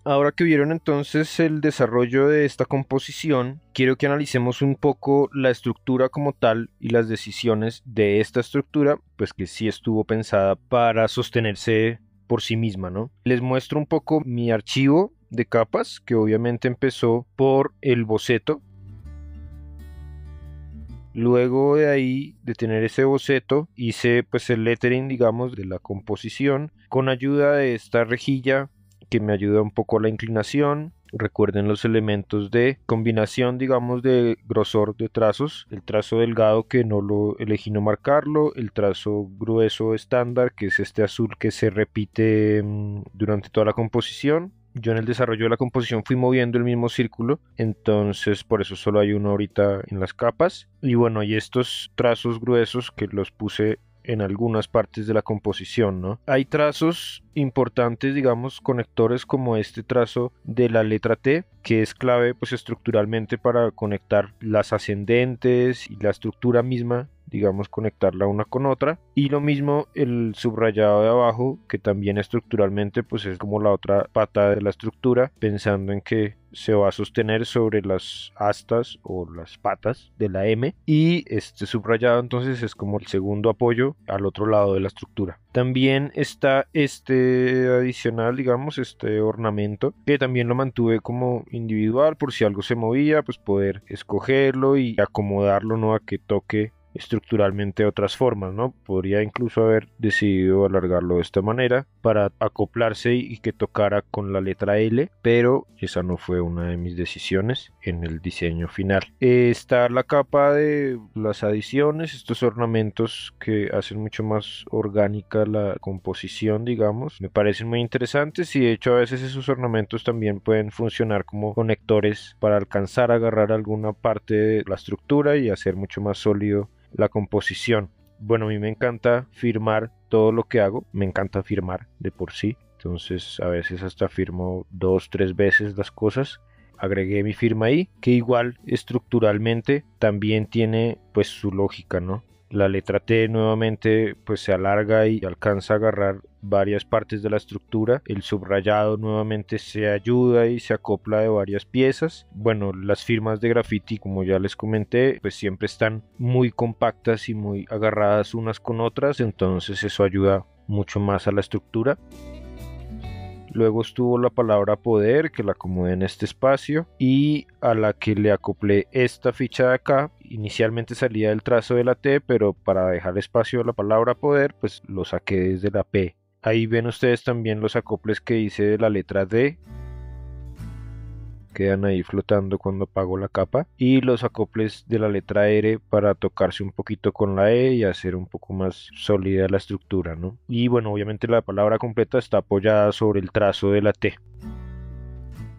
Ahora que vieron entonces el desarrollo de esta composición, quiero que analicemos un poco la estructura como tal y las decisiones de esta estructura, pues que sí estuvo pensada para sostenerse por sí misma, ¿no? Les muestro un poco mi archivo de capas, que obviamente empezó por el boceto. Luego de ahí, de tener ese boceto, hice pues el lettering, digamos, de la composición con ayuda de esta rejilla que me ayuda un poco a la inclinación. Recuerden los elementos de combinación, digamos, de grosor de trazos. El trazo delgado que no lo elegí no marcarlo. El trazo grueso estándar, que es este azul que se repite durante toda la composición. Yo en el desarrollo de la composición fui moviendo el mismo círculo, entonces por eso solo hay uno ahorita en las capas. Y bueno, y estos trazos gruesos que los puse en algunas partes de la composición, ¿no? Hay trazos importantes, digamos, conectores como este trazo de la letra T, que es clave pues estructuralmente para conectar las ascendentes y la estructura misma, digamos, conectarla una con otra. Y lo mismo el subrayado de abajo, que también estructuralmente pues es como la otra pata de la estructura, pensando en que se va a sostener sobre las astas o las patas de la M, y este subrayado entonces es como el segundo apoyo al otro lado de la estructura. También está este adicional, digamos, este ornamento, que también lo mantuve como individual por si algo se movía, pues poder escogerlo y acomodarlo, ¿no? A que toque estructuralmente otras formas, ¿no? Podría incluso haber decidido alargarlo de esta manera para acoplarse y que tocara con la letra L, pero esa no fue una de mis decisiones en el diseño final. Está la capa de las adiciones, estos ornamentos que hacen mucho más orgánica la composición, digamos, me parecen muy interesantes y de hecho a veces esos ornamentos también pueden funcionar como conectores para alcanzar a agarrar alguna parte de la estructura y hacer mucho más sólido la composición. Bueno, a mí me encanta firmar todo lo que hago, me encanta firmar de por sí, entonces a veces hasta firmo 2, 3 veces las cosas. Agregué mi firma ahí, que igual estructuralmente también tiene pues su lógica, ¿no? La letra T nuevamente pues se alarga y alcanza a agarrar varias partes de la estructura. El subrayado nuevamente se ayuda y se acopla de varias piezas. Bueno, las firmas de graffiti, como ya les comenté, pues siempre están muy compactas y muy agarradas unas con otras, entonces eso ayuda mucho más a la estructura. Luego estuvo la palabra poder, que la acomodé en este espacio y a la que le acoplé esta ficha de acá. Inicialmente salía del trazo de la T, pero para dejar espacio a la palabra poder, pues lo saqué desde la P. Ahí ven ustedes también los acoples que hice de la letra D. Quedan ahí flotando cuando apago la capa, y los acoples de la letra R para tocarse un poquito con la E y hacer un poco más sólida la estructura, ¿no? Y bueno, obviamente la palabra completa está apoyada sobre el trazo de la T.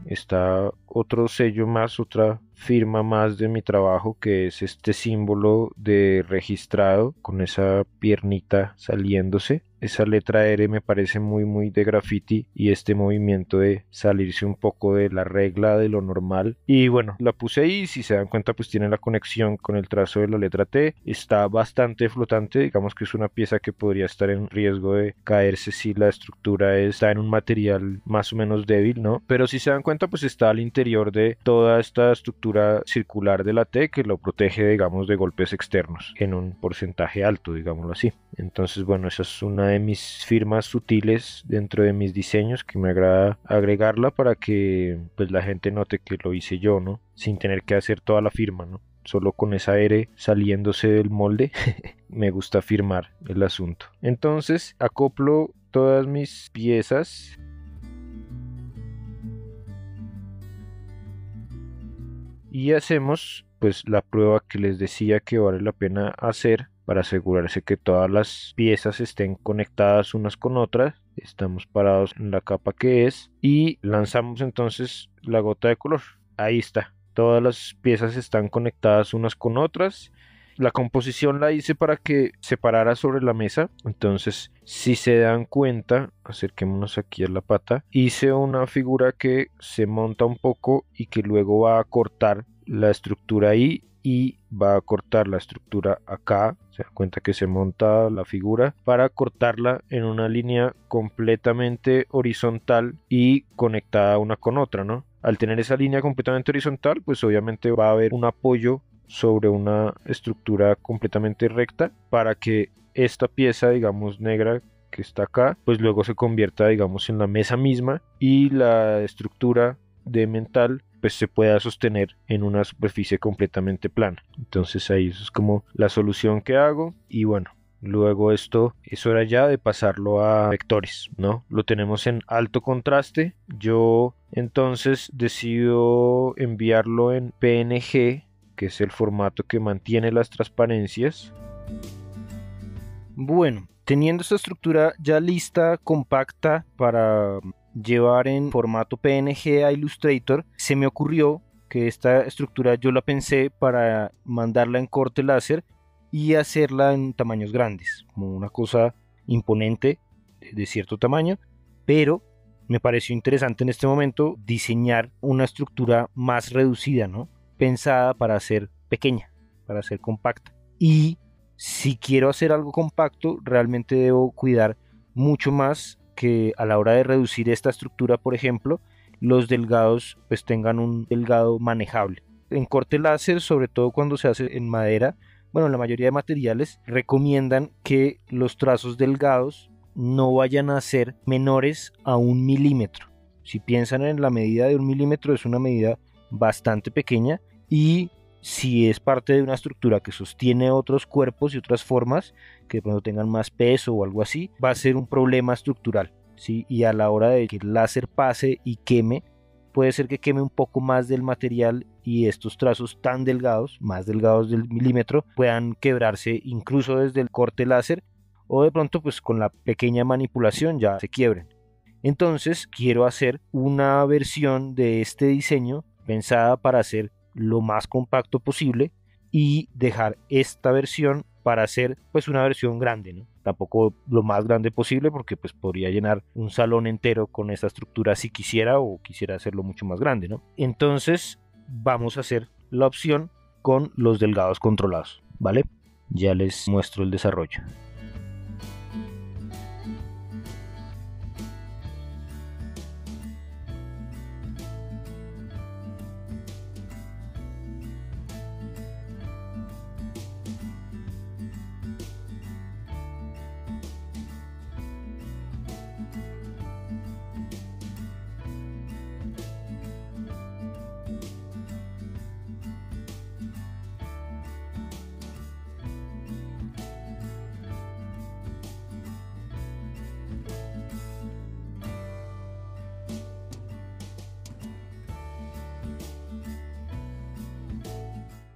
Está otro sello más, otra firma más de mi trabajo, que es este símbolo de registrado con esa piernita saliéndose. Esa letra R me parece muy de graffiti, y este movimiento de salirse un poco de la regla de lo normal. Y bueno, la puse ahí, si se dan cuenta pues tiene la conexión con el trazo de la letra T. Está bastante flotante, digamos que es una pieza que podría estar en riesgo de caerse si la estructura está en un material más o menos débil, ¿no? Pero si se dan cuenta pues está al interior de toda esta estructura circular de la T, que lo protege, digamos, de golpes externos en un porcentaje alto, digámoslo así. Entonces bueno, esa es una de mis firmas sutiles dentro de mis diseños, que me agrada agregarla para que pues la gente note que lo hice yo, ¿no? Sin tener que hacer toda la firma, ¿no? Solo con esa R saliéndose del molde me gusta firmar el asunto. Entonces acoplo todas mis piezas y hacemos pues la prueba que les decía que vale la pena hacer para asegurarse que todas las piezas estén conectadas unas con otras. Estamos parados en la capa que es y lanzamos entonces la gota de color. Ahí está, todas las piezas están conectadas unas con otras. La composición la hice para que se parara sobre la mesa, entonces si se dan cuenta, acerquémonos aquí a la pata, hice una figura que se monta un poco y que luego va a cortar la estructura ahí, y va a cortar la estructura acá. Se da cuenta que se monta la figura para cortarla en una línea completamente horizontal y conectada una con otra, ¿no? Al tener esa línea completamente horizontal, pues obviamente va a haber un apoyo sobre una estructura completamente recta para que esta pieza, digamos, negra que está acá, pues luego se convierta, digamos, en la mesa misma y la estructura de mental pues se pueda sostener en una superficie completamente plana. Entonces ahí eso es como la solución que hago y bueno, luego esto es hora ya de pasarlo a vectores, ¿no? Lo tenemos en alto contraste. Yo entonces decido enviarlo en PNG, que es el formato que mantiene las transparencias. Bueno, teniendo esta estructura ya lista, compacta para llevar en formato PNG a Illustrator, se me ocurrió que esta estructura yo la pensé para mandarla en corte láser y hacerla en tamaños grandes, como una cosa imponente de cierto tamaño, pero me pareció interesante en este momento diseñar una estructura más reducida, ¿no? Pensada para ser pequeña, para ser compacta. Y si quiero hacer algo compacto, realmente debo cuidar mucho más que a la hora de reducir esta estructura, por ejemplo, los delgados pues tengan un delgado manejable. En corte láser, sobre todo cuando se hace en madera, bueno, la mayoría de materiales recomiendan que los trazos delgados no vayan a ser menores a 1 milímetro. Si piensan en la medida de 1 milímetro, es una medida bastante pequeña y si es parte de una estructura que sostiene otros cuerpos y otras formas que de pronto tengan más peso o algo así, va a ser un problema estructural, ¿sí? Y a la hora de que el láser pase y queme, puede ser que queme un poco más del material y estos trazos tan delgados, más delgados del milímetro, puedan quebrarse incluso desde el corte láser o de pronto pues con la pequeña manipulación ya se quiebren. Entonces quiero hacer una versión de este diseño pensada para hacer lo más compacto posible y dejar esta versión para hacer pues una versión grande, ¿no? Tampoco lo más grande posible porque pues podría llenar un salón entero con esta estructura si quisiera o quisiera hacerlo mucho más grande, ¿no? Entonces vamos a hacer la opción con los delgados controlados, ¿vale? Ya les muestro el desarrollo.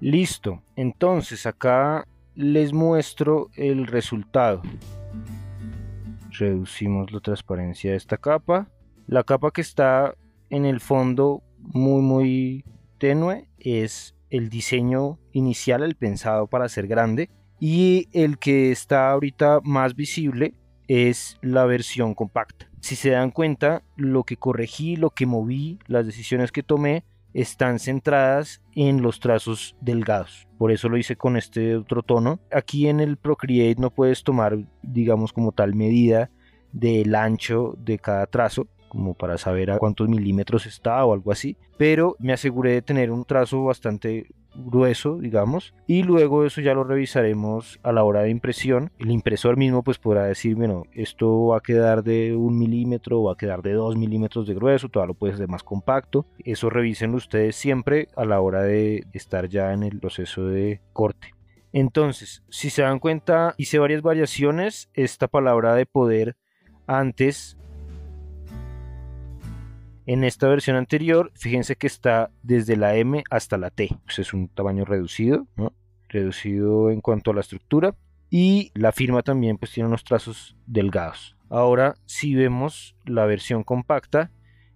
Listo, entonces acá les muestro el resultado. Reducimos la transparencia de esta capa. La capa que está en el fondo muy tenue es el diseño inicial, el pensado para ser grande, y el que está ahorita más visible es la versión compacta. Si se dan cuenta, lo que corregí, lo que moví, las decisiones que tomé están centradas en los trazos delgados. Por eso lo hice con este otro tono. Aquí en el Procreate no puedes tomar, digamos, como tal medida del ancho de cada trazo, como para saber a cuántos milímetros está o algo así, pero me aseguré de tener un trazo bastante grueso, digamos, y luego eso ya lo revisaremos a la hora de impresión. El impresor mismo pues podrá decir, bueno, esto va a quedar de 1 milímetro, va a quedar de 2 milímetros de grueso, todavía lo puedes hacer más compacto. Eso revísenlo ustedes siempre a la hora de estar ya en el proceso de corte. Entonces, si se dan cuenta, hice varias variaciones. Esta palabra de poder antes, en esta versión anterior, fíjense que está desde la M hasta la T. Pues es un tamaño reducido, ¿no? Reducido en cuanto a la estructura. Y la firma también pues tiene unos trazos delgados. Ahora, si vemos la versión compacta,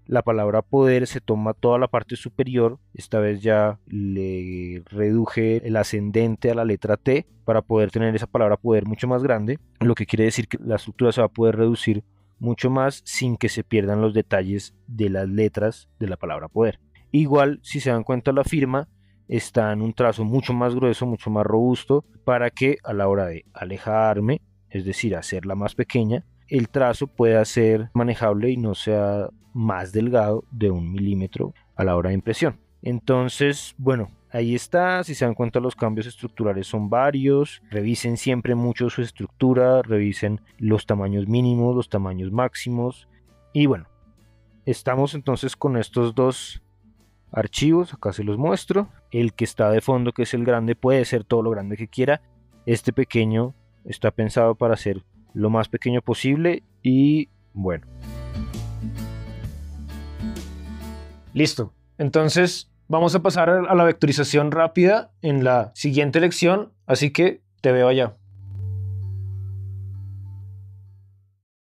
la palabra poder se toma toda la parte superior. Esta vez ya le reduje el ascendente a la letra T para poder tener esa palabra poder mucho más grande. Lo que quiere decir que la estructura se va a poder reducir mucho más sin que se pierdan los detalles de las letras de la palabra poder. Igual, si se dan cuenta, la firma está en un trazo mucho más grueso, mucho más robusto, para que a la hora de alejarme, es decir, hacerla más pequeña, el trazo pueda ser manejable y no sea más delgado de 1 milímetro a la hora de impresión. Entonces, bueno, ahí está. Si se dan cuenta, los cambios estructurales son varios. Revisen siempre mucho su estructura, revisen los tamaños mínimos, los tamaños máximos. Y bueno, estamos entonces con estos dos archivos. Acá se los muestro. El que está de fondo, que es el grande, puede ser todo lo grande que quiera. Este pequeño está pensado para ser lo más pequeño posible. Y bueno, Listo. Entonces, vamos a pasar a la vectorización rápida en la siguiente lección, así que te veo allá.